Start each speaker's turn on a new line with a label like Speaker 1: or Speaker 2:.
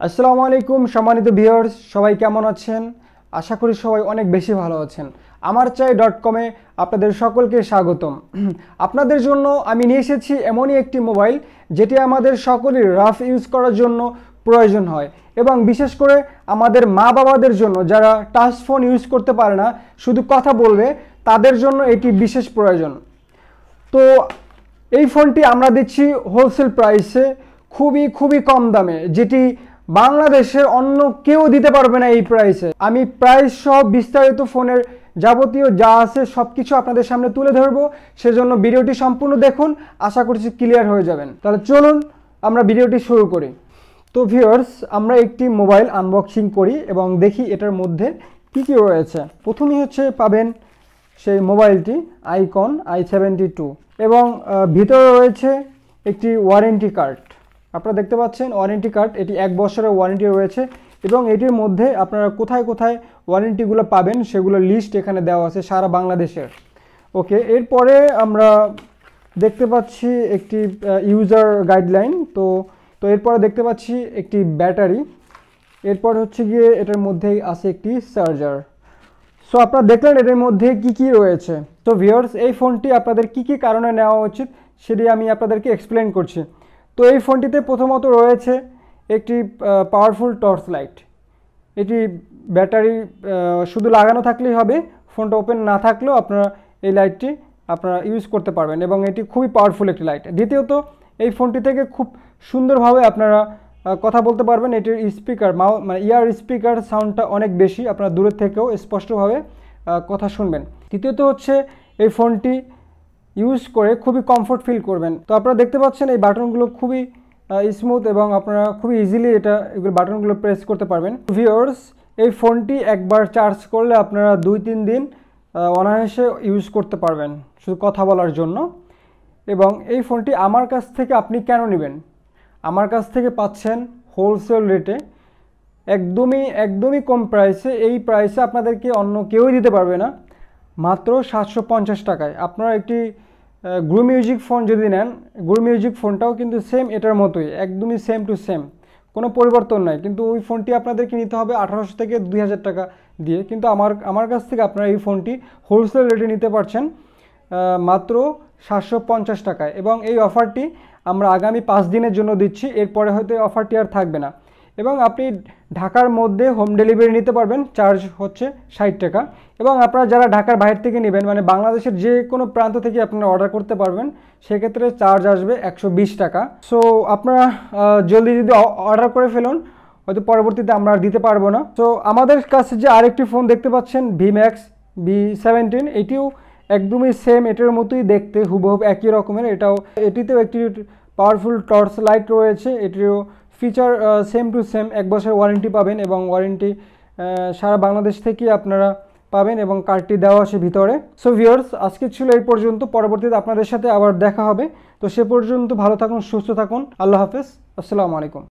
Speaker 1: আসসালামু আলাইকুম সম্মানিত ভিউয়ার্স, সবাই কেমন আছেন? আশা করি সবাই অনেক বেশি ভালো আছেন। আমার চাই .com-এ আপনাদের সকলকে স্বাগতম। আপনাদের জন্য আমি নিয়ে এসেছি এমনই একটি মোবাইল যেটি আমাদের সকলের রাফ ইউজ করার জন্য প্রয়োজন হয় এবং বিশেষ করে আমাদের মা বাবাদের জন্য যারা টাচ ফোন ইউজ করতে পারে না, শুধু কথা বলবে, তাদের জন্য এটি বিশেষ প্রয়োজন। তো এই ফোনটি আমরা দিচ্ছি হোলসেল প্রাইসে, খুবই কম দামে, যেটি বাংলাদেশের অন্য কেউ দিতে পারবে না এই প্রাইসে। আমি প্রাইস সহ বিস্তারিত ফোনের যাবতীয় যা আছে সব কিছু আপনাদের সামনে তুলে ধরবো, সেজন্য ভিডিওটি সম্পূর্ণ দেখুন, আশা করছি ক্লিয়ার হয়ে যাবেন। তাহলে চলুন আমরা ভিডিওটি শুরু করি। তো ভিউয়ার্স, আমরা একটি মোবাইল আনবক্সিং করি এবং দেখি এটার মধ্যে কি রয়েছে। প্রথমেই পাবেন সেই মোবাইলটি আইকন i72 এবং ভিতরে রয়েছে একটি ওয়ারেন্টি কার্ড। আপনারা দেখতে পাচ্ছেন ওয়ারেন্টি কার্ড, এটি 1 বছরের ওয়ারেন্টি রয়েছে এবং এটির মধ্যে আপনারা কোথায় ওয়ারেন্টিগুলো পাবেন সেগুলোর লিস্ট এখানে দেওয়া আছে সারা বাংলাদেশের। ওকে, এরপরে আমরা দেখতে পাচ্ছি একটি ইউজার গাইডলাইন। তো এরপরে দেখতে পাচ্ছি একটি ব্যাটারি, এরপর গিয়ে এটার মধ্যেই আছে একটি চার্জার। সো আপনারা দেখলেন এটার মধ্যে কি রয়েছে। তো ভিউয়ার্স, এই ফোনটি আপনাদের কি কারণে নেওয়া উচিত সেটি আমি আপনাদেরকে এক্সপ্লেন করছি। তো এই ফোনটিতে প্রথমত রয়েছে একটি পাওয়ারফুল টর্চ লাইট। এটি ব্যাটারি শুধু লাগানো থাকলেই হবে, ফোনটা ওপেন না থাকলেও আপনারা এই লাইটটি আপনারা ইউজ করতে পারবেন এবং এটি খুবই পাওয়ারফুল একটি লাইট। দ্বিতীয়ত, এই ফোনটি থেকে খুব সুন্দরভাবে আপনারা কথা বলতে পারবেন। এটির স্পিকার মানে ইয়ার স্পিকার সাউন্ডটা অনেক বেশি, আপনারা দূরের থেকেও স্পষ্টভাবে কথা শুনবেন। তৃতীয়ত এই ফোনটি ইউজ করে খুবই কমফোর্ট ফিল করবেন। তো আপনারা দেখতে পাচ্ছেন এই বাটনগুলো খুবই স্মুথ এবং আপনারা খুবই ইজিলি এগুলো বাটনগুলো প্রেস করতে পারবেন। ভিউয়ার্স, এই ফোনটি একবার চার্জ করলে আপনারা 2-3 দিন অনায়াসে ইউজ করতে পারবেন শুধু কথা বলার জন্য। এবং এই ফোনটি আমার কাছ থেকে আপনি কেন নেবেন? আমার কাছ থেকে পাচ্ছেন হোলসেল রেটে, একদমই কম প্রাইসে। এই প্রাইসে আপনাদেরকে অন্য কেউই দিতে পারবে না, মাত্র 750 টাকায়। আপনারা একটি গ্রু মিউজিক ফোন যদি নেন, গ্রু মিউজিক ফোনটাও কিন্তু সেম এটার মতোই, একদমই সেম টু সেম, কোনো পরিবর্তন নাই। কিন্তু ওই ফোনটি আপনাদেরকে নিতে হবে 1800 থেকে 2000 টাকা দিয়ে, কিন্তু আমার কাছ থেকে আপনারা এই ফোনটি হোলসেল রেটে নিতে পারছেন মাত্র 750 টাকায়। এবং এই অফারটি আমরা আগামী 5 দিনের জন্য দিচ্ছি, এরপরে হয়তো এই অফারটি আর থাকবে না। এবং আপনি ঢাকার মধ্যে হোম ডেলিভারি নিতে পারবেন, চার্জ 60 টাকা। এবং আপনারা যারা ঢাকার বাইরে থেকে নেবেন, মানে বাংলাদেশের যে কোনো প্রান্ত থেকে আপনারা অর্ডার করতে পারবেন, সেক্ষেত্রে চার্জ আসবে 120 টাকা। সো আপনারা জলদি যদি অর্ডার করে ফেলুন, হয়তো পরবর্তীতে আমরা আর দিতে পারবো না। তো আমাদের কাছে যে আরেকটি ফোন দেখতে পাচ্ছেন VMAX V17, এটিও একদমই সেম এটার মতোই দেখতে, হুবহু একই রকমের। এটিতেও একটি পাওয়ারফুল টর্চ লাইট রয়েছে। এটিও ফিচার সেম টু সেম, 1 বছর ওয়ারেন্টি পাবেন এবং ওয়ারেন্টি সারা বাংলাদেশ থেকে আপনারা পাবেন এবং কার্ডটি দেওয়া আছে ভিতরে। সো ভিউয়ার্স, আজকে ছিল এই পর্যন্ত, পরবর্তীতে আপনাদের সাথে আবার দেখা হবে। তো সে পর্যন্ত ভালো থাকুন, সুস্থ থাকুন, আল্লাহ হাফেজ, আসসালামু আলাইকুম।